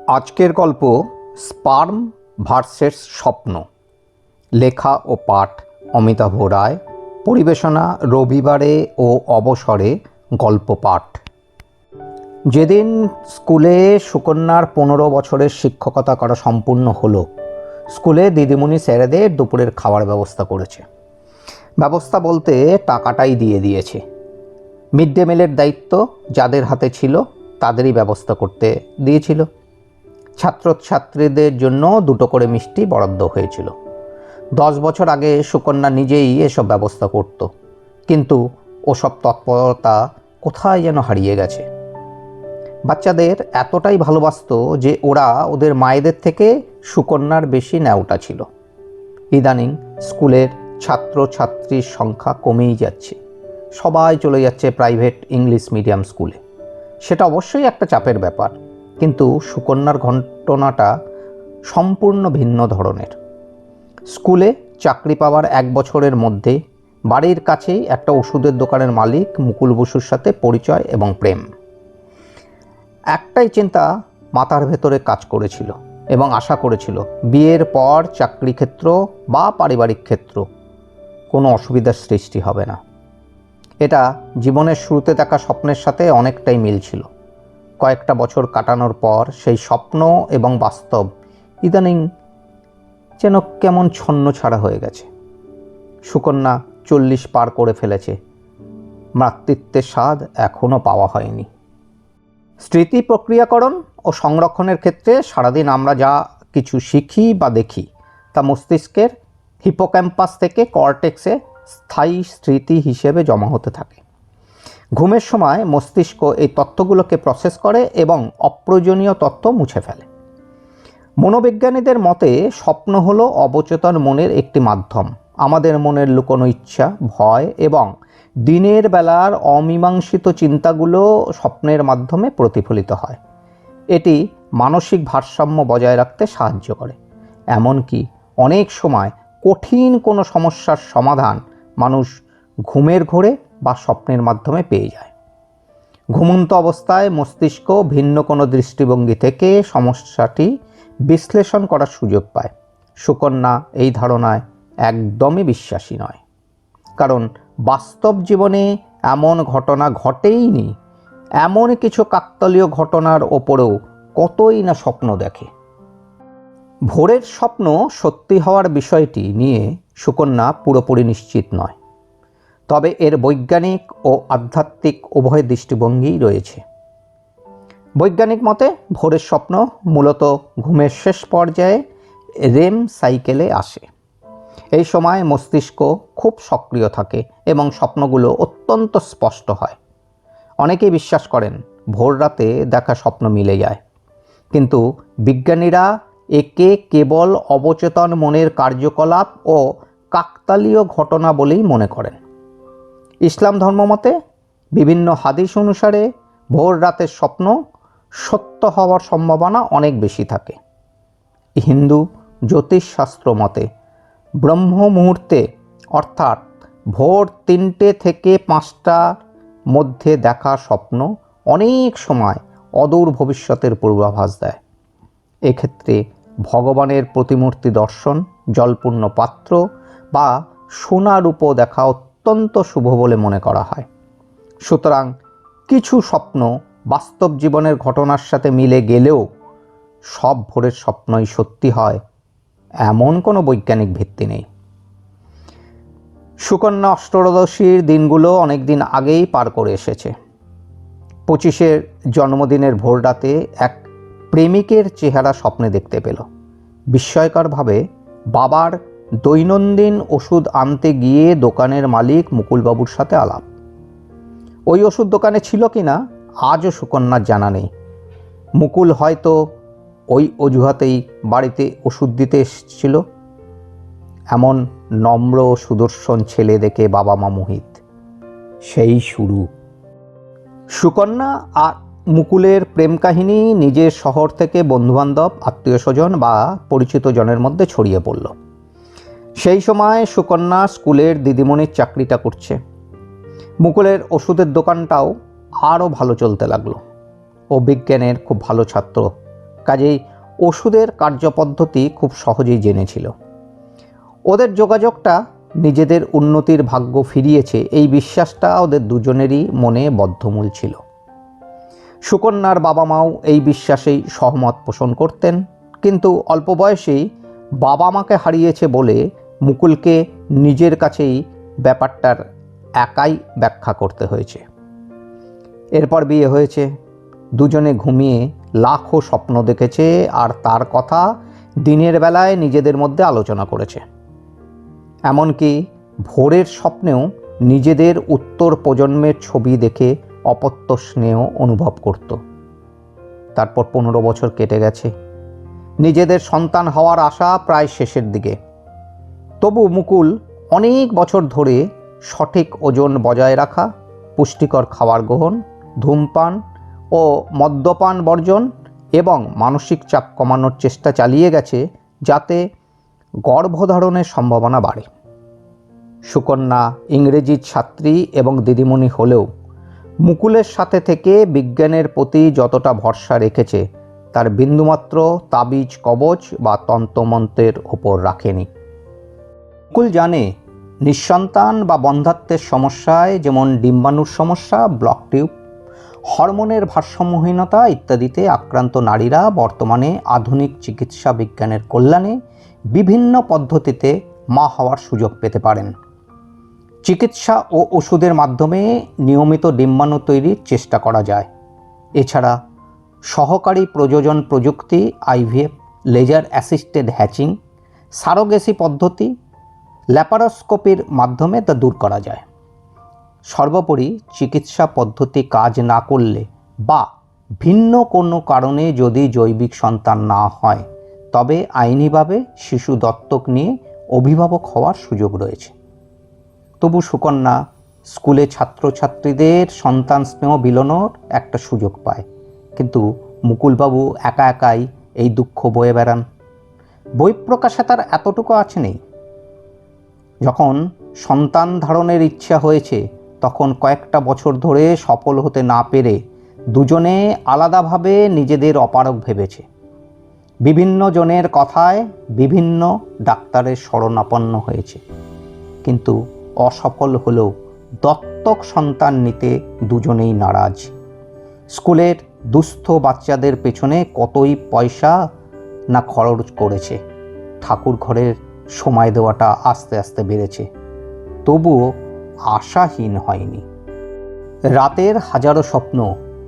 আজকের গল্প sperm versus স্বপ্ন। লেখা ও পাঠ অমিতাভ রায়। পরিবেশনা রবিবারে ও অবসরে গল্প পাঠ। যেদিন স্কুলে সুকন্যার 15 বছরের শিক্ষকতা করা সম্পূর্ণ হলো, স্কুলে দিদিমণি স্যারেদের দুপুরের খাবার ব্যবস্থা করেছে। ব্যবস্থা বলতে টাকাটাই দিয়ে দিয়েছে। মিড ডে মিলের দায়িত্ব যাদের হাতে ছিল তাদেরই ব্যবস্থা করতে দিয়েছিল। ছাত্রছাত্রীদের জন্য 2টো করে মিষ্টি বরাদ্দ হয়েছিল। 10 বছর আগে সুকন্যা নিজেই এসব ব্যবস্থা করত, কিন্তু ওসব তৎপরতা কোথায় যেন হারিয়ে গেছে। বাচ্চাদের এতটাই ভালোবাসত যে ওরা ওদের মায়েদের থেকে সুকন্যার বেশি ন্যাওটা ছিল। ইদানিং স্কুলের ছাত্রছাত্রীর সংখ্যা কমেই যাচ্ছে। সবাই চলে যাচ্ছে প্রাইভেট ইংলিশ মিডিয়াম স্কুলে। সেটা অবশ্যই একটা চাপের ব্যাপার, কিন্তু সুকন্যার ঘটনাটা সম্পূর্ণ ভিন্ন ধরনের। স্কুলে চাকরি পাওয়ার 1 বছরের মধ্যে বাড়ির কাছেই একটা ওষুধের দোকানের মালিক মুকুল বসুর সাথে পরিচয় এবং প্রেম। একটাই চিন্তা মাথার ভেতরে কাজ করেছিল এবং আশা করেছিল বিয়ের পর চাকরি ক্ষেত্র বা পারিবারিক ক্ষেত্র কোনো অসুবিধার সৃষ্টি হবে না। এটা জীবনের শুরুতে দেখা স্বপ্নের সাথে অনেকটাই মিল ছিল। কয়েকটা বছর কাটানোর পর সেই স্বপ্ন এবং বাস্তব ইদানিং যেন কেমন ছন্নছাড়া হয়ে গেছে। সুকন্যা 40 পার করে ফেলেছে, মাতৃত্বের স্বাদ এখনও পাওয়া হয়নি। স্মৃতি প্রক্রিয়াকরণ ও সংরক্ষণের ক্ষেত্রে সারাদিন আমরা যা কিছু শিখি বা দেখি তা মস্তিষ্কের হিপোক্যাম্পাস থেকে কর্টেক্সে স্থায়ী স্মৃতি হিসেবে জমা হতে থাকে। ঘুমের সময় মস্তিষ্ক এই তথ্যগুলোকে প্রসেস করে এবং অপ্রয়োজনীয় তথ্য মুছে ফেলে। মনোবিজ্ঞানীদের মতে স্বপ্ন হলো অবচেতন মনের একটি মাধ্যম। আমাদের মনের লুকোনো ইচ্ছা, ভয় এবং দিনের বেলার অমীমাংসিত চিন্তাগুলো স্বপ্নের মাধ্যমে প্রতিফলিত হয়। এটি মানসিক ভারসাম্য বজায় রাখতে সাহায্য করে। এমনকি অনেক সময় কঠিন কোনো সমস্যার সমাধান মানুষ ঘুমের ঘোরে বা স্বপ্নের মাধ্যমে পেয়ে যায়। ঘুমন্ত অবস্থায় মস্তিষ্ক ভিন্ন কোনো দৃষ্টিভঙ্গি থেকে সমস্যাটি বিশ্লেষণ করার সুযোগ পায়। সুকন্যা এই ধারণায় একদমই বিশ্বাসী নয়, কারণ বাস্তব জীবনে এমন ঘটনা ঘটেইনি। এমন কিছু কাকতালীয় ঘটনার ওপরেও কতই না স্বপ্ন দেখে। ভোরের স্বপ্ন সত্যি হওয়ার বিষয়টি নিয়ে সুকন্যা পুরোপুরি নিশ্চিত নয়, তবে এর বৈজ্ঞানিক ও আধ্যাত্মিক উভয় দৃষ্টিভঙ্গিই রয়েছে। বৈজ্ঞানিক মতে ভোরের স্বপ্ন মূলত ঘুমের শেষ পর্যায়ে রেম সাইকেলে আসে। এই সময় মস্তিষ্ক খুব সক্রিয় থাকে এবং স্বপ্নগুলো অত্যন্ত স্পষ্ট হয়। অনেকেই বিশ্বাস করেন ভোর রাতে দেখা স্বপ্ন মিলে যায়, কিন্তু বিজ্ঞানীরা একে কেবল অবচেতন মনের কার্যকলাপ ও কাকতালীয় ঘটনা বলেই মনে করেন। ইসলাম ধর্মমতে বিভিন্ন হাদিস অনুসারে ভোর রাতের স্বপ্ন সত্য হওয়ার সম্ভাবনা অনেক বেশি থাকে। হিন্দু জ্যোতিষশাস্ত্র মতে ব্রহ্ম মুহূর্তে অর্থাৎ ভোর 3টে থেকে 5টার মধ্যে দেখা স্বপ্ন অনেক সময় অদূর ভবিষ্যতের পূর্বাভাস দেয়। এক্ষেত্রে ভগবানের প্রতিমূর্তি দর্শন, জলপূর্ণ পাত্র বা সোনা রূপো দেখা অত্যন্ত শুভ বলে মনে করা হয়। সুতরাং কিছু স্বপ্ন বাস্তব জীবনের ঘটনার সাথে মিলে গেলেও সব ভোরের স্বপ্নই সত্যি হয় এমন কোনো বৈজ্ঞানিক ভিত্তি নেই। সুকন্যা অষ্টদশীর দিনগুলো অনেক দিন আগেই পার করে এসেছে। 25-এর জন্মদিনের ভোর রাতে এক প্রেমিকের চেহারা স্বপ্নে দেখতে পেল। বিস্ময়করভাবে বাবার দৈনন্দিন ওষুধ আনতে গিয়ে দোকানের মালিক মুকুলবাবুর সাথে আলাপ। ওই ওষুধ দোকানে ছিল কিনা আজও সুকন্যার জানা নেই। মুকুল হয়তো ওই অজুহাতেই বাড়িতে ওষুধ দিতে এসেছিল। এমন নম্র সুদর্শন ছেলে দেখে বাবা মা মোহিত। সেই শুরু। সুকন্যা আর মুকুলের প্রেম কাহিনী নিজের শহর থেকে বন্ধুবান্ধব, আত্মীয় স্বজন বা পরিচিত জনের মধ্যে ছড়িয়ে পড়ল। সেই সময় সুকন্যা স্কুলের দিদিমণির চাকরিটা করছে। মুকুলের ওষুধের দোকানটাও আরও ভালো চলতে লাগলো। ও বিজ্ঞানের খুব ভালো ছাত্র, কাজেই ওষুধের কার্যপদ্ধতি খুব সহজেই জেনেছিল। ওদের যোগাযোগটা নিজেদের উন্নতির ভাগ্য ফিরিয়েছে, এই বিশ্বাসটা ওদের দুজনেরই মনে বদ্ধমূল ছিল। সুকন্যার বাবা মাও এই বিশ্বাসেই সহমত পোষণ করতেন, কিন্তু অল্প বয়সেই বাবা মাকে হারিয়েছে বলে মুকুলকে নিজের কাছেই ব্যাপারটার একাই ব্যাখ্যা করতে হয়েছে। এরপর বিয়ে হয়েছে, দুজনে ঘুমিয়ে লাখো স্বপ্ন দেখেছে আর তার কথা দিনের বেলায় নিজেদের মধ্যে আলোচনা করেছে। এমনকি ভোরের স্বপ্নেও নিজেদের উত্তর প্রজন্মের ছবি দেখে অপত্য স্নেহ অনুভব করত। তারপর 15 বছর কেটে গেছে, নিজেদের সন্তান হওয়ার আশা প্রায় শেষের দিকে। তবু মুকুল অনেক বছর ধরে সঠিক ওজন বজায় রাখা, পুষ্টিকর খাবার গ্রহণ, ধূমপান ও মদ্যপান বর্জন এবং মানসিক চাপ কমানোর চেষ্টা চালিয়ে গেছে, যাতে গর্ভধারণের সম্ভাবনা বাড়ে। সুকন্যা ইংরেজির ছাত্রী এবং দিদিমণি হলেও মুকুলের সাথে থেকে বিজ্ঞানের প্রতি যতটা ভরসা রেখেছে তার বিন্দুমাত্র তাবিজ কবচ বা তন্ত্রমন্ত্রের ওপর রাখেনি। মুকুল জানে নিঃসন্তান বা বন্ধ্যাত্বের সমস্যায়, যেমন ডিম্বাণুর সমস্যা, ব্লক টিউব, হরমোনের ভারসাম্যহীনতা ইত্যাদিতে আক্রান্ত নারীরা বর্তমানে আধুনিক চিকিৎসা বিজ্ঞানের কল্যাণে বিভিন্ন পদ্ধতিতে মা হওয়ার সুযোগ পেতে পারেন। চিকিৎসা ও ওষুধের মাধ্যমে নিয়মিত ডিম্বাণু তৈরির চেষ্টা করা যায়। এছাড়া সহকারী প্রযোজন প্রযুক্তি, IVF, laser assisted hatching, surrogacy পদ্ধতি, ল্যাপারোস্কোপির মাধ্যমে তা দূর করা যায়। সর্বোপরি চিকিৎসা পদ্ধতি কাজ না করলে বা ভিন্ন কোনো কারণে যদি জৈবিক সন্তান না হয়, তবে আইনিভাবে শিশু দত্তক নিয়ে অভিভাবক হওয়ার সুযোগ রয়েছে। তবু সুকন্যা স্কুলে ছাত্রছাত্রীদের সন্তান স্নেহ বিলোনোর একটা সুযোগ পায়, কিন্তু মুকুলবাবু একা একাই এই দুঃখ বয়ে বেড়ান। বই প্রকাশে তার এতটুকু আছে নেই। যখন সন্তান ধারণের ইচ্ছা হয়েছে, তখন কয়েকটা বছর ধরে সফল হতে না পেরে দুজনে আলাদাভাবে নিজেদের অপারগ ভেবেছে। বিভিন্ন জনের কথায় বিভিন্ন ডাক্তারের শরণাপন্ন হয়েছে, কিন্তু অসফল হলেও দত্তক সন্তান নিতে দুজনেই নারাজ। স্কুলের দুস্থ বাচ্চাদের পেছনে কতই পয়সা না খরচ করেছে, ঠাকুর ঘরের সময় দেওয়াটা আস্তে আস্তে বেড়েছে, তবুও আশাহীন হয়নি। রাতের হাজারো স্বপ্ন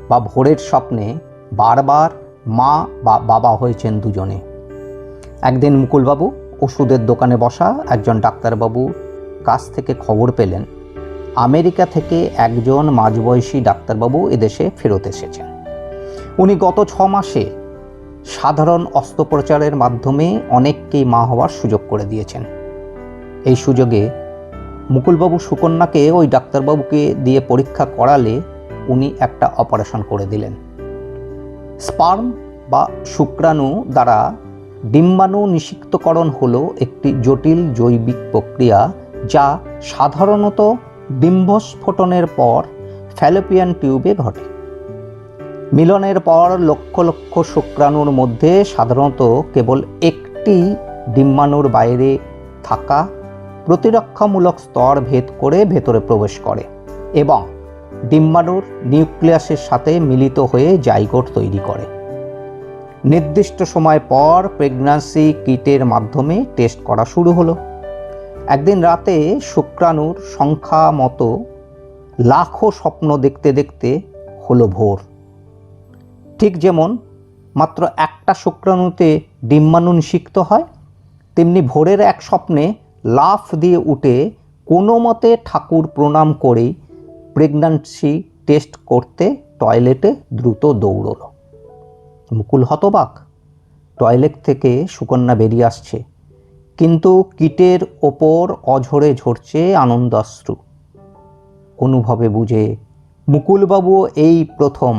বা ভোরের স্বপ্নে বারবার মা বা বাবা হয়েছেন দুজনে। একদিন মুকুলবাবু ওষুধের দোকানে বসা একজন ডাক্তারবাবুর কাছ থেকে খবর পেলেন আমেরিকা থেকে একজন মাঝবয়সী ডাক্তারবাবু এদেশে ফেরত এসেছেন। উনি গত 6 মাসে সাধারণ অস্ত্রোপচারের মাধ্যমে অনেককেই মা হওয়ার সুযোগ করে দিয়েছেন। এই সুযোগে মুকুলবাবু সুকন্যাকে ওই ডাক্তারবাবুকে দিয়ে পরীক্ষা করালে উনি একটা অপারেশন করে দিলেন। স্পার্ম বা শুক্রাণু দ্বারা ডিম্বাণু নিষিক্তকরণ হলো একটি জটিল জৈবিক প্রক্রিয়া, যা সাধারণত ডিম্বস্ফোটনের পর ফ্যালোপিয়ান টিউবে ঘটে। মিলনের পর লক্ষ লক্ষ শুক্রাণুর মধ্যে সাধারণত কেবল একটি ডিম্বাণুর বাইরে থাকা প্রতিরক্ষামূলক স্তর ভেদ করে ভেতরে প্রবেশ করে এবং ডিম্বাণুর নিউক্লিয়াসের সাথে মিলিত হয়ে জাইগোট তৈরি করে। নির্দিষ্ট সময় পর প্রেগন্যান্সি কিটের মাধ্যমে টেস্ট করা শুরু হলো। একদিন রাতে শুক্রাণুর সংখ্যা মতো লাখো স্বপ্ন দেখতে দেখতে হলো ভোর। ঠিক যেমন মাত্র একটা শুক্রাণুতে ডিম্বাণু নিষিক্ত হয়, তেমনি ভোরের এক স্বপ্নে লাফ দিয়ে উঠে কোনো মতে ঠাকুর প্রণাম করেই প্রেগন্যান্সি টেস্ট করতে টয়লেটে দ্রুত দৌড়ল। মুকুল হতবাক। টয়লেট থেকে সুকন্যা বেরিয়ে আসছে, কিন্তু কিটের ওপর অঝরে ঝরছে আনন্দাশ্রু। অনুভবে বুঝে মুকুলবাবু এই প্রথম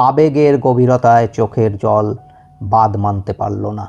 আবেগের গভীরতায় চোখের জল বাদ মানতে পারল না।